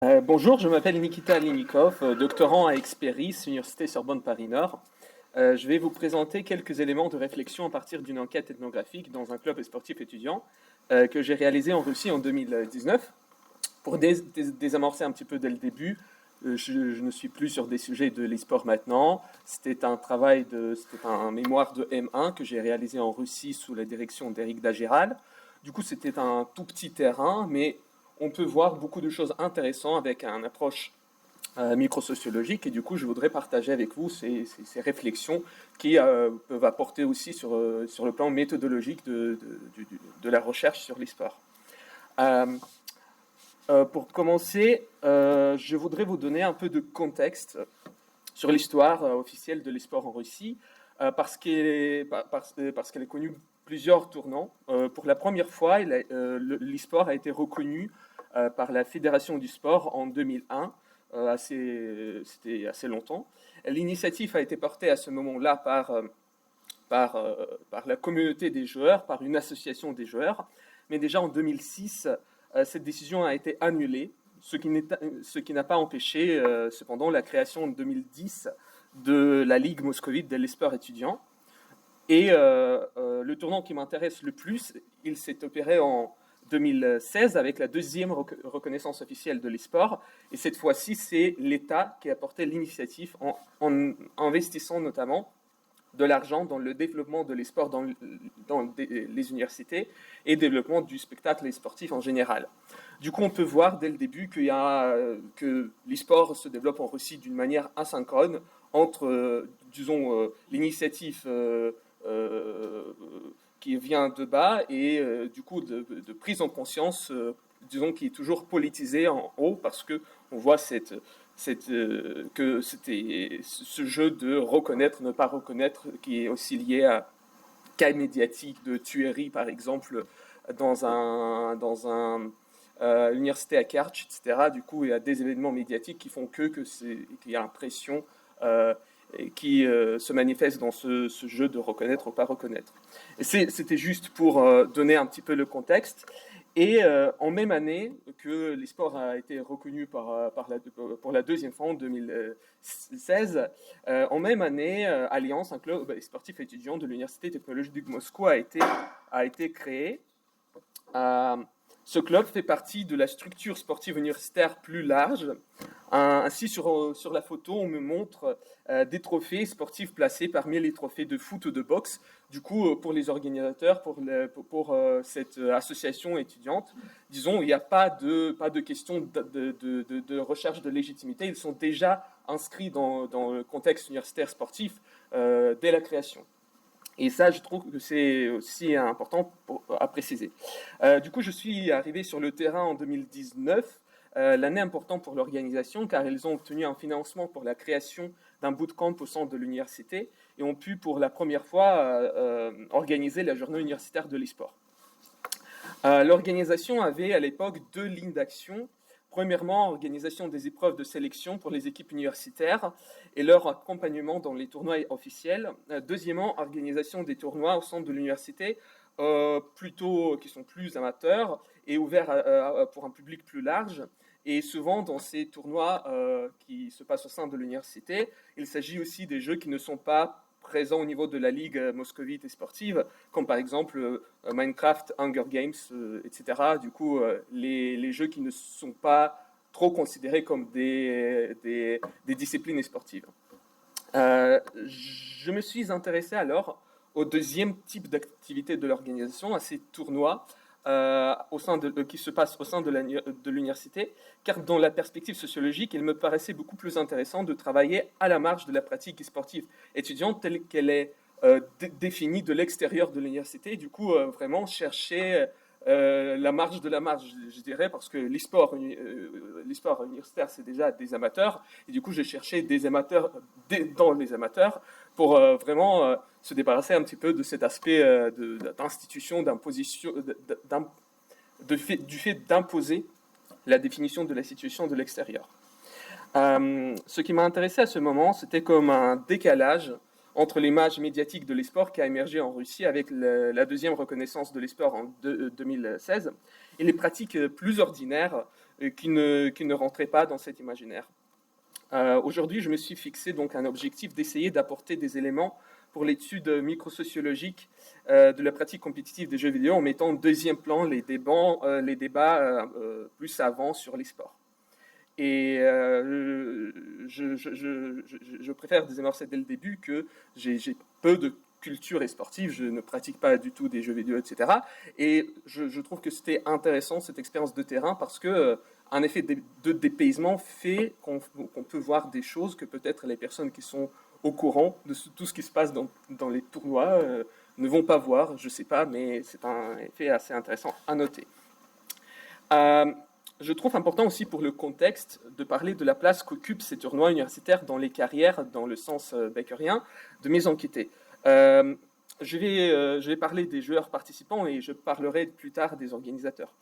Bonjour, je m'appelle Nikita Linikov, doctorant à Experis, Université Sorbonne Paris-Nord. Je vais vous présenter quelques éléments de réflexion à partir d'une enquête ethnographique dans un club sportif étudiant que j'ai réalisé en Russie en 2019. Pour désamorcer un petit peu dès le début, je ne suis plus sur des sujets de l'e-sport maintenant. C'était un mémoire de M1 que j'ai réalisé en Russie sous la direction d'Éric Dageral. Du coup, c'était un tout petit terrain, mais on peut voir beaucoup de choses intéressantes avec une approche microsociologique. Et du coup, je voudrais partager avec vous ces réflexions qui peuvent apporter aussi sur le plan méthodologique de la recherche sur l'e-sport. Euh, pour commencer, je voudrais vous donner un peu de contexte sur l'histoire officielle de l'e-sport en Russie, parce qu'elle a connu plusieurs tournants. Pour la première fois, l'e-sport a été reconnu par la Fédération du sport en 2001, c'était assez longtemps. L'initiative a été portée à ce moment-là par la communauté des joueurs, par une association des joueurs, mais déjà en 2006, cette décision a été annulée, ce qui n'a pas empêché cependant la création en 2010 de la Ligue moscovite de l'e-sport étudiant. Et le tournant qui m'intéresse le plus, il s'est opéré en 2016 avec la deuxième reconnaissance officielle de l'e-sport. Et cette fois-ci, c'est l'État qui a porté l'initiative en investissant notamment de l'argent dans le développement de l'e-sport dans les universités et développement du spectacle sportif en général. Du coup, on peut voir dès le début que l'e-sport se développe en Russie d'une manière asynchrone entre, l'initiative qui vient de bas et du coup de prise en conscience, disons, qui est toujours politisée en haut parce que on voit que c'était ce jeu de reconnaître, ne pas reconnaître, qui est aussi lié à cas médiatiques de tuerie, par exemple, dans un université à Kerch, etc. Du coup, il y a des événements médiatiques qui font qu'il y a l'impression qui se manifeste dans ce jeu de reconnaître ou pas reconnaître. C'était juste pour donner un petit peu le contexte. Et en même année que l'e-sport a été reconnu pour la deuxième fois en 2016, en même année, Alliance, un club sportif étudiant de l'Université technologique de Moscou, a été créé. Euh, Ce club fait partie de la structure sportive universitaire plus large. Ainsi, sur la photo, on me montre des trophées sportifs placés parmi les trophées de foot ou de boxe. Du coup, pour les organisateurs, pour cette association étudiante, disons, il n'y a pas de question de recherche de légitimité. Ils sont déjà inscrits dans le contexte universitaire sportif dès la création. Et ça, je trouve que c'est aussi important à préciser. Du coup, je suis arrivé sur le terrain en 2019, l'année importante pour l'organisation, car ils ont obtenu un financement pour la création d'un bootcamp au centre de l'université et ont pu pour la première fois organiser la journée universitaire de l'e-sport. L'organisation avait à l'époque deux lignes d'action. Premièrement, organisation des épreuves de sélection pour les équipes universitaires et leur accompagnement dans les tournois officiels. Deuxièmement, organisation des tournois au centre de l'université, plutôt qui sont plus amateurs et ouverts pour un public plus large. Et souvent, dans ces tournois qui se passent au sein de l'université, il s'agit aussi des jeux qui ne sont pas présents au niveau de la ligue moscovite et sportive, comme par exemple Minecraft, Hunger Games, etc. Du coup, les jeux qui ne sont pas trop considérés comme des disciplines sportives. Je me suis intéressé alors au deuxième type d'activité de l'organisation, à ces tournois qui se passent au sein de l'université, car dans la perspective sociologique, il me paraissait beaucoup plus intéressant de travailler à la marge de la pratique sportive étudiante telle qu'elle est définie de l'extérieur de l'université, et du coup vraiment chercher la marge de la marge, je dirais, parce que l'e-sport universitaire, c'est déjà des amateurs, et du coup, j'ai cherché des amateurs dans les amateurs pour vraiment se débarrasser un petit peu de cet aspect d'institution, d'imposition, du fait d'imposer la définition de la situation de l'extérieur. Ce qui m'a intéressé à ce moment, c'était comme un décalage entre l'image médiatique de l'e-sport qui a émergé en Russie avec la deuxième reconnaissance de l'e-sport en 2016 et les pratiques plus ordinaires qui ne rentraient pas dans cet imaginaire. Aujourd'hui, je me suis fixé donc un objectif d'essayer d'apporter des éléments pour l'étude microsociologique de la pratique compétitive des jeux vidéo en mettant en deuxième plan les débats plus savants sur les sports. Et je préfère désamorcer dès le début que j'ai peu de culture et sportive, je ne pratique pas du tout des jeux vidéo, etc. Et je trouve que c'était intéressant cette expérience de terrain parce que un effet de dépaysement fait qu'on peut voir des choses que peut-être les personnes qui sont au courant de tout ce qui se passe dans les tournois ne vont pas voir, je sais pas, mais c'est un effet assez intéressant à noter. Je trouve important aussi pour le contexte de parler de la place qu'occupent ces tournois universitaires dans les carrières, dans le sens beckerien, de mes enquêtés. Je vais parler des joueurs participants et je parlerai plus tard des organisateurs.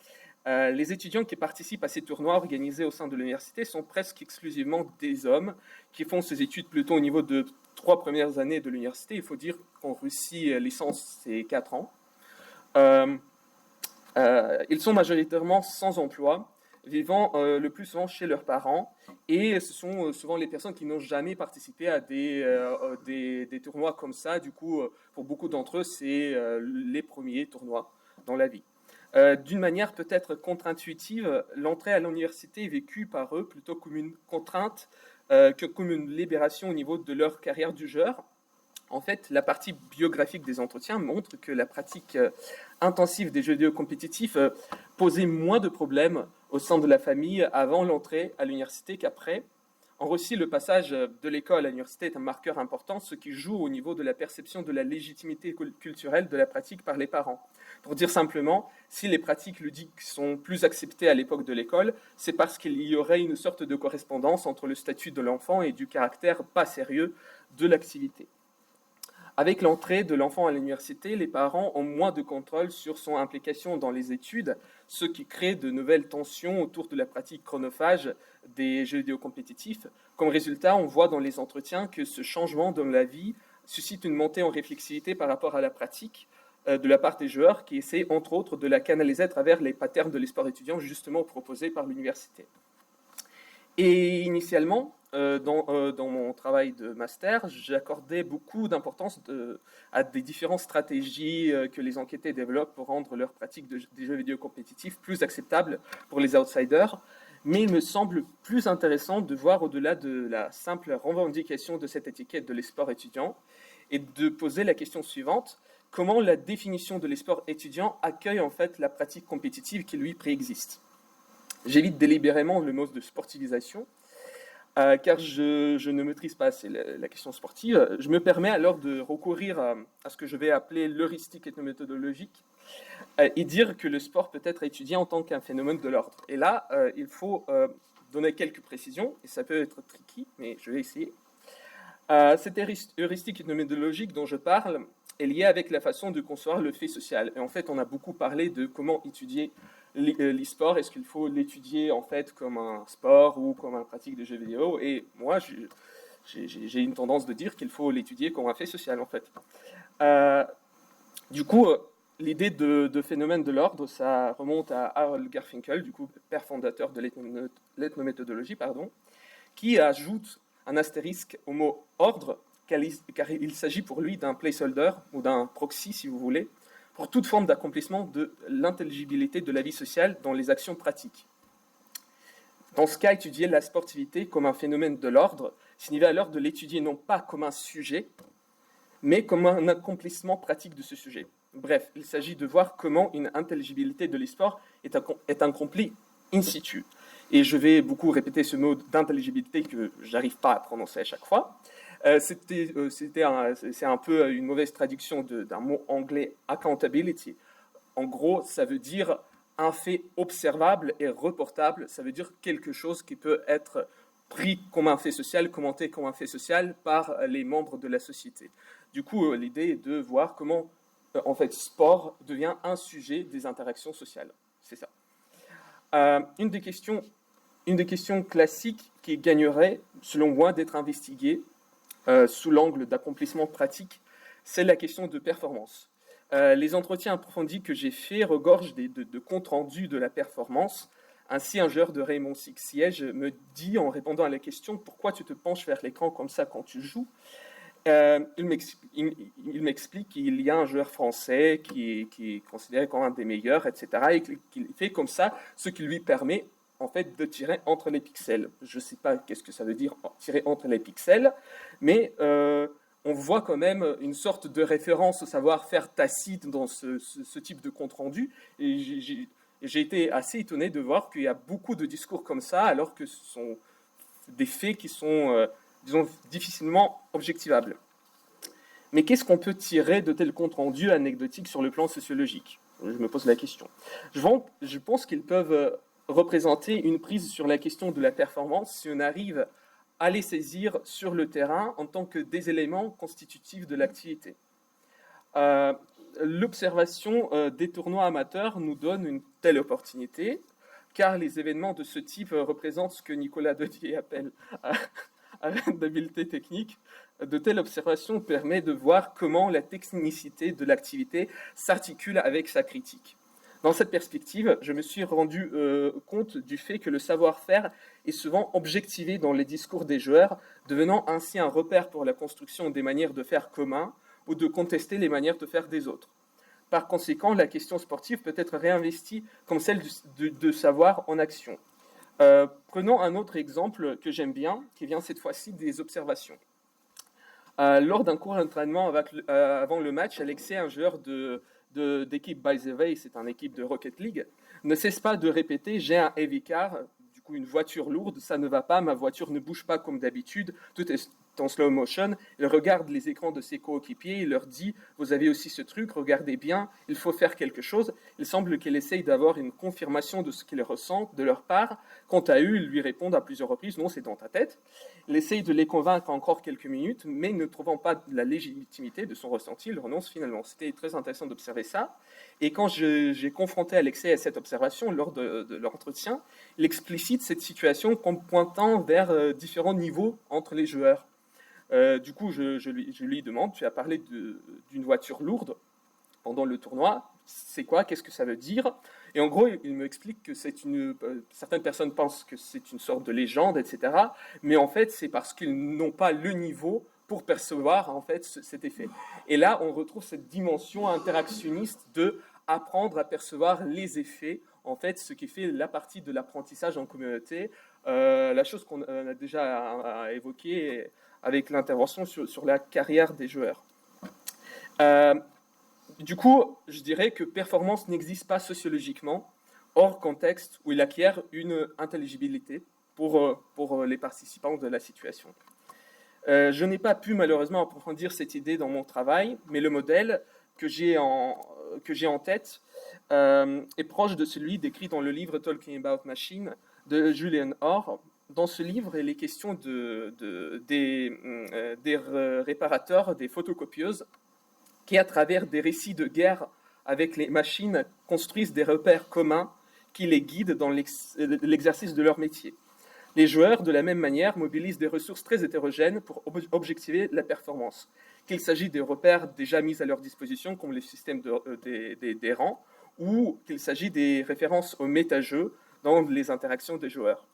Les étudiants qui participent à ces tournois organisés au sein de l'université sont presque exclusivement des hommes qui font ces études plutôt au niveau de 3 premières années de l'université. Il faut dire qu'en Russie, licence, c'est 4 ans. Ils sont majoritairement sans emploi, vivant le plus souvent chez leurs parents, et ce sont souvent les personnes qui n'ont jamais participé à des tournois comme ça. Du coup, pour beaucoup d'entre eux, c'est les premiers tournois dans la vie. D'une manière peut-être contre-intuitive, l'entrée à l'université est vécue par eux plutôt comme une contrainte que comme une libération au niveau de leur carrière du joueur. En fait, la partie biographique des entretiens montre que la pratique intensive des jeux vidéo compétitifs posait moins de problèmes au sein de la famille avant l'entrée à l'université qu'après. En Russie, le passage de l'école à l'université est un marqueur important, ce qui joue au niveau de la perception de la légitimité culturelle de la pratique par les parents. Pour dire simplement, si les pratiques ludiques sont plus acceptées à l'époque de l'école, c'est parce qu'il y aurait une sorte de correspondance entre le statut de l'enfant et du caractère pas sérieux de l'activité. Avec l'entrée de l'enfant à l'université, les parents ont moins de contrôle sur son implication dans les études, ce qui crée de nouvelles tensions autour de la pratique chronophage des jeux vidéo compétitifs. Comme résultat, on voit dans les entretiens que ce changement dans la vie suscite une montée en réflexivité par rapport à la pratique de la part des joueurs qui essaient entre autres de la canaliser à travers les patterns de l'esport étudiant justement proposés par l'université. Et initialement, dans mon travail de master, j'accordais beaucoup d'importance à des différentes stratégies que les enquêtés développent pour rendre leur pratique des jeux vidéo compétitifs plus acceptable pour les outsiders. Mais il me semble plus intéressant de voir au-delà de la simple revendication de cette étiquette de l'esport étudiant et de poser la question suivante: comment la définition de l'esport étudiant accueille en fait la pratique compétitive qui lui préexiste? J'évite délibérément le mot de sportivisation, car je ne maîtrise pas assez la question sportive. Je me permets alors de recourir à ce que je vais appeler l'heuristique ethnométhodologique et dire que le sport peut être étudié en tant qu'un phénomène de l'ordre. Et là, il faut donner quelques précisions, et ça peut être tricky, mais je vais essayer. Cette heuristique ethnométhodologique dont je parle est liée avec la façon de concevoir le fait social. Et en fait, on a beaucoup parlé de comment étudier l'e-sport. Est-ce qu'il faut l'étudier en fait comme un sport ou comme une pratique de jeux vidéo? Et moi, j'ai une tendance de dire qu'il faut l'étudier comme un fait social en fait. Du coup, l'idée de phénomène de l'ordre, ça remonte à Harold Garfinkel, du coup, père fondateur de l'ethnométhodologie, qui ajoute un astérisque au mot ordre, car il s'agit pour lui d'un placeholder ou d'un proxy, si vous voulez, pour toute forme d'accomplissement de l'intelligibilité de la vie sociale dans les actions pratiques. Dans ce cas, étudier la sportivité comme un phénomène de l'ordre signifie alors de l'étudier non pas comme un sujet, mais comme un accomplissement pratique de ce sujet. Bref, il s'agit de voir comment une intelligibilité de l'e-sport est accomplie in situ. Et je vais beaucoup répéter ce mot d'intelligibilité que je n'arrive pas à prononcer à chaque fois. C'est un peu une mauvaise traduction d'un mot anglais accountability. En gros, ça veut dire un fait observable et reportable. Ça veut dire quelque chose qui peut être pris comme un fait social, commenté comme un fait social par les membres de la société. Du coup, l'idée est de voir comment, en fait, sport devient un sujet des interactions sociales. C'est ça. Une des questions classiques qui gagnerait, selon moi, d'être investiguée sous l'angle d'accomplissement pratique, c'est la question de performance. Les entretiens approfondis que j'ai faits regorgent de comptes rendus de la performance, Ainsi, un joueur de Rainbow Six Siege me dit, en répondant à la question pourquoi tu te penches vers l'écran comme ça quand tu joues, il m'explique qu'il y a un joueur français qui est considéré comme un des meilleurs, etc. Et qu'il fait comme ça, ce qui lui permet en fait de tirer entre les pixels. Je ne sais pas qu'est-ce que ça veut dire tirer entre les pixels, mais on voit quand même une sorte de référence au savoir-faire tacite dans ce type de compte-rendu. Et j'ai été assez étonné de voir qu'il y a beaucoup de discours comme ça, alors que ce sont des faits qui sont, disons, difficilement objectivables. Mais qu'est-ce qu'on peut tirer de tels comptes rendus anecdotiques sur le plan sociologique? Je me pose la question. Je pense qu'ils peuvent représenter une prise sur la question de la performance si on arrive à les saisir sur le terrain en tant que des éléments constitutifs de l'activité. L'observation des tournois amateurs nous donne une telle opportunité, car les événements de ce type représentent ce que Nicolas Dedier appelle d'habileté technique. De telles observations permettent de voir comment la technicité de l'activité s'articule avec sa critique. Dans cette perspective, je me suis rendu compte du fait que le savoir-faire est souvent objectivé dans les discours des joueurs, devenant ainsi un repère pour la construction des manières de faire communs ou de contester les manières de faire des autres. Par conséquent, la question sportive peut être réinvestie comme celle de savoir en action. Prenons un autre exemple que j'aime bien, qui vient cette fois-ci des observations. Lors d'un court entraînement avant le match, Alexei, un joueur d'équipe By the Way, c'est une équipe de Rocket League, ne cesse pas de répéter « j'ai un heavy car », du coup une voiture lourde, ça ne va pas, ma voiture ne bouge pas comme d'habitude, tout est en slow motion. Il regarde les écrans de ses coéquipiers, il leur dit « vous avez aussi ce truc, regardez bien, il faut faire quelque chose ». Il semble qu'il essaye d'avoir une confirmation de ce qu'il ressent de leur part. Quant à eux, ils lui répondent à plusieurs reprises « non, c'est dans ta tête ». Il essaye de les convaincre encore quelques minutes, mais ne trouvant pas la légitimité de son ressenti, il renonce finalement. C'était très intéressant d'observer ça. Et quand j'ai confronté Alexei à cette observation lors de l'entretien, il explicite cette situation comme pointant vers différents niveaux entre les joueurs. Du coup, je lui demande, tu as parlé d'une voiture lourde pendant le tournoi, c'est quoi, qu'est-ce que ça veut dire? Et en gros, il me explique que certaines personnes pensent que c'est une sorte de légende, etc. Mais en fait, c'est parce qu'ils n'ont pas le niveau pour percevoir en fait cet effet. Et là, on retrouve cette dimension interactionniste de apprendre à percevoir les effets, en fait, ce qui fait la partie de l'apprentissage en communauté, la chose qu'on a déjà évoquée avec l'intervention sur la carrière des joueurs. Du coup, je dirais que performance n'existe pas sociologiquement, hors contexte où il acquiert une intelligibilité pour les participants de la situation. Je n'ai pas pu malheureusement approfondir cette idée dans mon travail, mais le modèle que j'ai en tête est proche de celui décrit dans le livre Talking About Machine de Julian Orr. Dans ce livre, il est question des réparateurs, des photocopieuses, qui, à travers des récits de guerre avec les machines, construisent des repères communs qui les guident dans l'exercice de leur métier. Les joueurs, de la même manière, mobilisent des ressources très hétérogènes pour objectiver la performance, qu'il s'agit des repères déjà mis à leur disposition, comme les systèmes des rangs, ou qu'il s'agit des références aux méta-jeux dans les interactions des joueurs.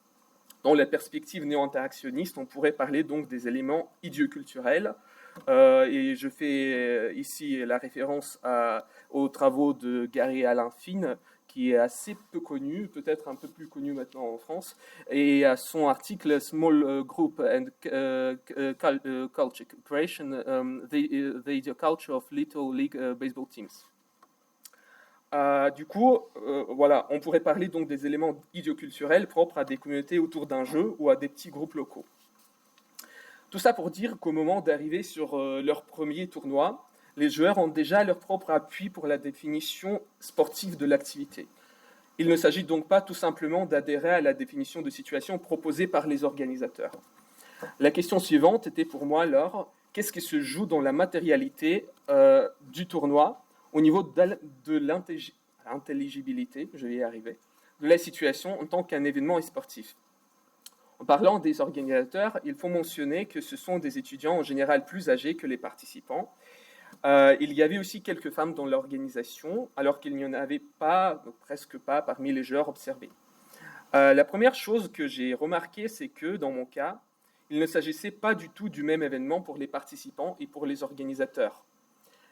Dans la perspective néo-interactionniste, on pourrait parler donc des éléments idioculturels, et je fais ici la référence aux travaux de Gary Alain Finn, qui est assez peu connu, peut-être un peu plus connu maintenant en France, et à son article Small Group and Culture Creation, the Idioculture of Little League Baseball Teams. Du coup, voilà, on pourrait parler donc des éléments idioculturels propres à des communautés autour d'un jeu ou à des petits groupes locaux. Tout ça pour dire qu'au moment d'arriver sur leur premier tournoi, les joueurs ont déjà leur propre appui pour la définition sportive de l'activité. Il ne s'agit donc pas tout simplement d'adhérer à la définition de situation proposée par les organisateurs. La question suivante était pour moi alors, qu'est-ce qui se joue dans la matérialité du tournoi au niveau de l'intelligibilité, je vais y arriver, de la situation en tant qu'un événement sportif. En parlant des organisateurs, il faut mentionner que ce sont des étudiants en général plus âgés que les participants. Il y avait aussi quelques femmes dans l'organisation, alors qu'il n'y en avait pas, presque pas, parmi les joueurs observés. La première chose que j'ai remarqué, c'est que dans mon cas, il ne s'agissait pas du tout du même événement pour les participants et pour les organisateurs.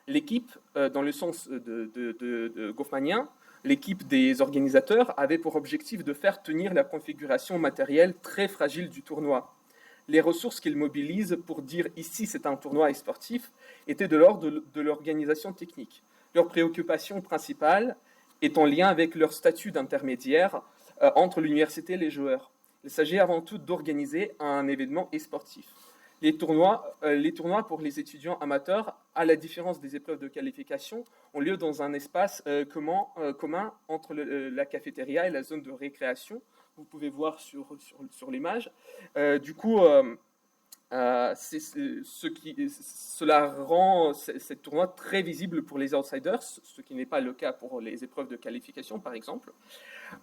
L'équipe, dans le sens de Goffmanien, l'équipe des organisateurs avait pour objectif de faire tenir la configuration matérielle très fragile du tournoi. Les ressources qu'ils mobilisent pour dire ici c'est un tournoi sportif étaient de l'ordre de l'organisation technique. Leur préoccupation principale est en lien avec leur statut d'intermédiaire entre l'université et les joueurs. Il s'agit avant tout d'organiser un événement sportif. Les tournois pour les étudiants amateurs, à la différence des épreuves de qualification, ont lieu dans un espace commun entre la cafétéria et la zone de récréation. Vous pouvez voir sur l'image. Du coup, cela rend ces tournois très visibles pour les outsiders, ce qui n'est pas le cas pour les épreuves de qualification, par exemple.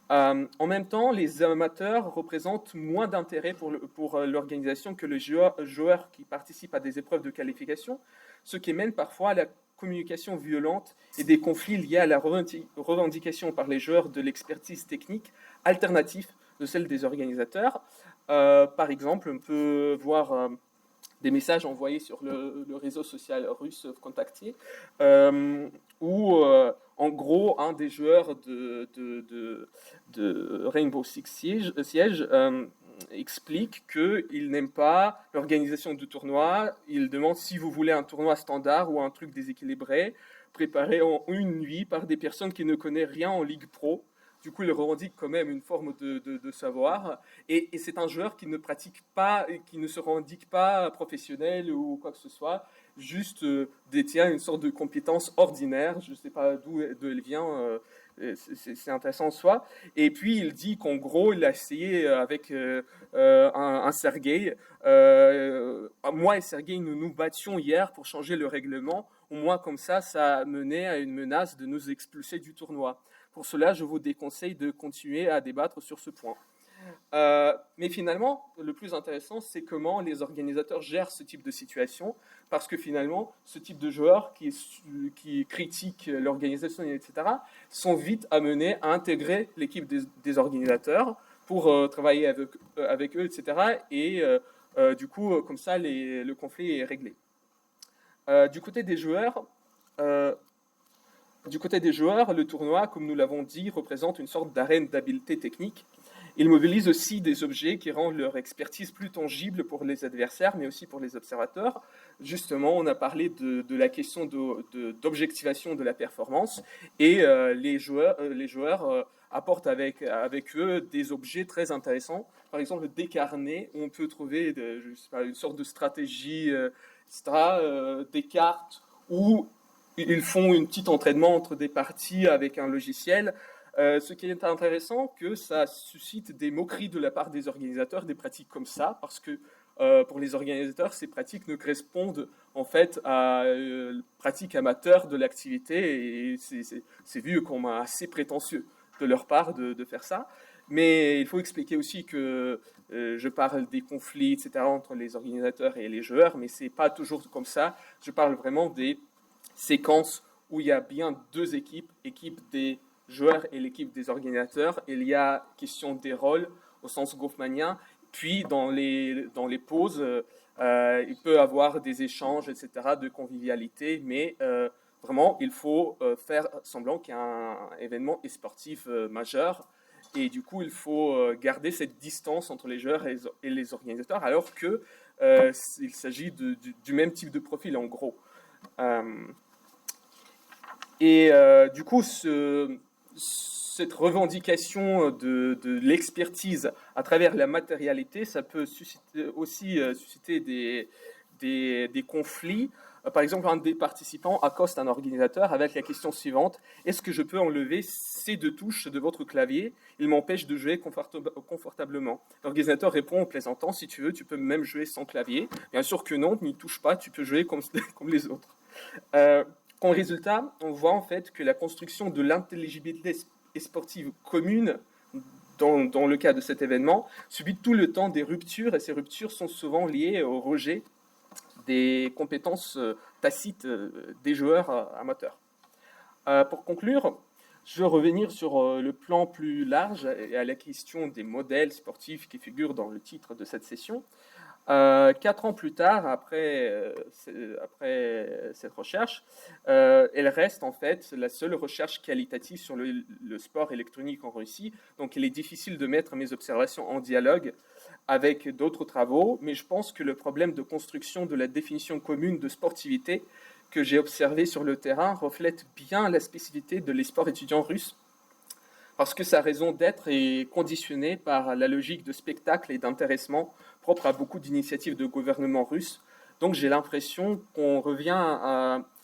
En même temps, les amateurs représentent moins d'intérêt pour l'organisation que les joueurs qui participent à des épreuves de qualification, ce qui mène parfois à la communication violente et des conflits liés à la revendication par les joueurs de l'expertise technique alternative de celle des organisateurs. Par exemple, on peut voir des messages envoyés sur le réseau social russe Vkontakte, où en gros un des joueurs de Rainbow Six Siege explique qu'il n'aime pas l'organisation du tournoi. Il demande si vous voulez un tournoi standard ou un truc déséquilibré, préparé en une nuit par des personnes qui ne connaissent rien en Ligue Pro. Du coup, il revendique quand même une forme de savoir. Et c'est un joueur qui ne pratique pas, qui ne se revendique pas professionnel ou quoi que ce soit, juste détient une sorte de compétence ordinaire. Je ne sais pas d'où elle vient. C'est intéressant en soi. Et puis, il dit qu'en gros, il a essayé avec un Sergueï. Moi et Sergueï, nous nous battions hier pour changer le règlement. Au moins, comme ça a mené à une menace de nous expulser du tournoi. Pour cela, je vous déconseille de continuer à débattre sur ce point. Mais finalement, le plus intéressant, c'est comment les organisateurs gèrent ce type de situation, parce que finalement, ce type de joueurs qui critiquent l'organisation, etc., sont vite amenés à intégrer l'équipe des organisateurs pour travailler avec eux, etc. Et du coup, comme ça, le conflit est réglé. Du côté des joueurs, le tournoi, comme nous l'avons dit, représente une sorte d'arène d'habileté technique. Il mobilise aussi des objets qui rendent leur expertise plus tangible pour les adversaires, mais aussi pour les observateurs. Justement, on a parlé de la question d'objectivation de la performance, et les joueurs apportent avec eux des objets très intéressants. Par exemple, des carnets, où on peut trouver je sais pas, une sorte de stratégie, etc., des cartes, où ils font un petit entraînement entre des parties avec un logiciel. Ce qui est intéressant, que ça suscite des moqueries de la part des organisateurs, des pratiques comme ça, parce que pour les organisateurs, ces pratiques ne correspondent en fait à pratiques amateurs de l'activité, et c'est vu comme assez prétentieux de leur part de faire ça. Mais il faut expliquer aussi que je parle des conflits, etc., entre les organisateurs et les joueurs, mais c'est pas toujours comme ça. Je parle vraiment des séquences où il y a bien deux équipes, l'équipe des joueurs et l'équipe des organisateurs. Il y a question des rôles au sens goffmanien. Puis dans les pauses, il peut y avoir des échanges, etc., de convivialité, mais vraiment, il faut faire semblant qu'il y a un événement sportif majeur. Et du coup, il faut garder cette distance entre les joueurs et les organisateurs, alors que il s'agit du même type de profil, en gros. Du coup, cette revendication de l'expertise à travers la matérialité, ça peut aussi susciter des conflits. Par exemple, un des participants accoste un organisateur avec la question suivante: est-ce que je peux enlever ces deux touches de votre clavier? Il m'empêche de jouer confortablement. L'organisateur répond en plaisantant: si tu veux, tu peux même jouer sans clavier. Bien sûr que non, n'y touche pas, tu peux jouer comme les autres. Comme résultat, on voit en fait que la construction de l'intelligibilité sportive commune, dans le cas de cet événement, subit tout le temps des ruptures, et ces ruptures sont souvent liées au rejet des compétences tacites des joueurs amateurs. Pour conclure, Je veux revenir sur le plan plus large et à la question des modèles sportifs qui figurent dans le titre de cette session. 4 ans plus tard, après cette recherche, elle reste en fait la seule recherche qualitative sur le sport électronique en Russie. Donc il est difficile de mettre mes observations en dialogue avec d'autres travaux, mais je pense que le problème de construction de la définition commune de sportivité que j'ai observé sur le terrain reflète bien la spécificité de l'esport étudiant russe, parce que sa raison d'être est conditionnée par la logique de spectacle et d'intéressement propre à beaucoup d'initiatives de gouvernement russe. Donc j'ai l'impression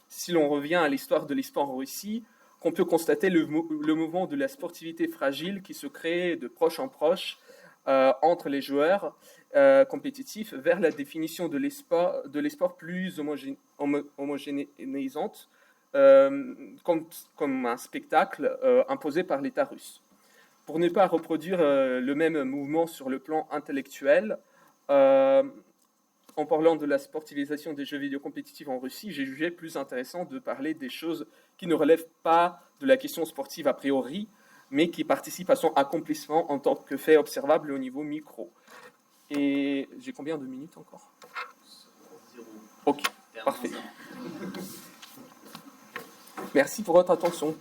si l'on revient à l'histoire de l'esport en Russie, qu'on peut constater le mouvement de la sportivité fragile qui se crée de proche en proche entre les joueurs compétitifs vers la définition de l'esport plus homogénéisante, comme un spectacle imposé par l'État russe. Pour ne pas reproduire le même mouvement sur le plan intellectuel, en parlant de la sportivisation des jeux vidéo compétitifs en Russie, j'ai jugé plus intéressant de parler des choses qui ne relèvent pas de la question sportive a priori, mais qui participent à son accomplissement en tant que fait observable au niveau micro. Et j'ai combien de minutes encore? 0. Ok, parfait. Merci pour votre attention.